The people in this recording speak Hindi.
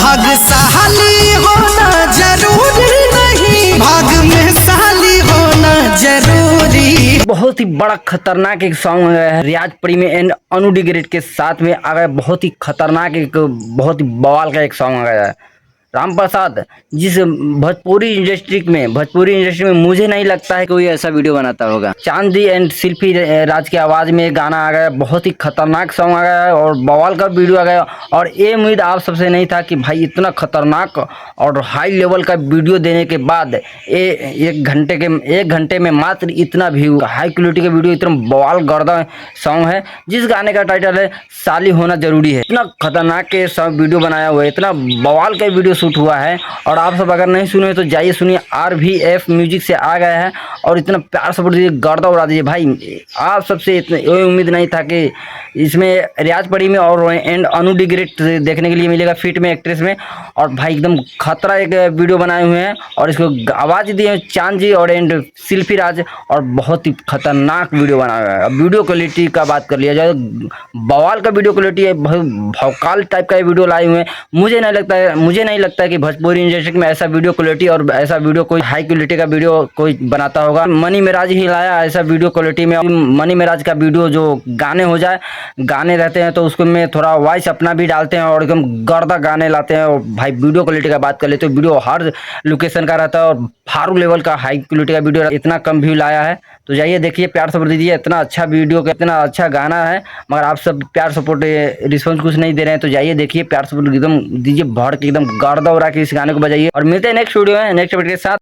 भाग्यशाली होना जरूरी नहीं, भाग में शाली होना जरूरी। बहुत ही बड़ा खतरनाक एक सॉन्ग है रियाज प्रीमी एंड अनु डिग्रेड के साथ में आ गया। बहुत ही खतरनाक एक बहुत ही बवाल का एक सॉन्ग आ गया है। राम प्रसाद जिस भोजपुरी इंडस्ट्री में मुझे नहीं लगता है कोई ऐसा वीडियो बनाता होगा। चांदी एंड शिल्पी राज की आवाज़ में एक गाना आ गया, बहुत ही खतरनाक सॉन्ग आ गया है और बवाल का वीडियो आ गया। और ये उम्मीद आप सबसे नहीं था कि भाई इतना खतरनाक और हाई लेवल का वीडियो देने के बाद एक घंटे में मात्र इतना व्यू, हाई क्वालिटी का वीडियो, इतना बवाल गर्दा सॉन्ग है जिस गाने का टाइटल है साली होना जरूरी है। इतना खतरनाक के सब वीडियो बनाया हुआ है, इतना बवाल का वीडियो शूट हुआ है। और आप सब अगर नहीं सुने तो जाइए सुनिए, RVF म्यूजिक से आ गया है और इतना प्यार सपोर्ट दीजिए, गर्दा उड़ा दीजिए भाई। आप सबसे ये उम्मीद नहीं था कि इसमें रियाज प्रीमी और एंड अनु डिग्रेड देखने के लिए मिलेगा फिट में, एक्ट्रेस में। और भाई एकदम खतरा एक वीडियो बनाए हुए हैं और इसको आवाज़ दिए हैं चांद जी और एंड शिल्पी राज, और बहुत ही खतरनाक वीडियो बनाया हुआ है। अब वीडियो क्वालिटी का बात कर लिया जाए, बवाल का वीडियो क्वालिटी है, भौकाल टाइप का वीडियो लाए हुए हैं। मुझे नहीं लगता है कि भोजपुरी इंडस्ट्री में ऐसा वीडियो क्वालिटी और ऐसा वीडियो कोई हाई क्वालिटी का वीडियो कोई बनाता होगा। मनी मेराज ही लाया ऐसा वीडियो क्वालिटी में। मनी मेराज का वीडियो जो गाने हो जाए, गाने रहते हैं तो उसको में थोड़ा वॉइस अपना भी डालते हैं और एकदम गर्दा गाने लाते हैं। और भाई वीडियो क्वालिटी का बात कर ले तो वीडियो हर लोकेशन का रहता है और फारू लेवल का हाई क्वालिटी का वीडियो, इतना कम व्यू लाया है। तो जाइए देखिए, प्यार सपोर्ट दीजिए। इतना अच्छा वीडियो, इतना अच्छा गाना है, मगर आप सब प्यार सपोर्ट रिस्पॉन्स कुछ नहीं दे रहे हैं। तो जाइए देखिए, प्यार सपोर्ट एकदम दीजिए, भर के एकदम गर्दा उड़ा के इस गाने को बजाइए। और मिलते हैं नेक्स्ट वीडियो में नेक्स्ट वीडियो के साथ।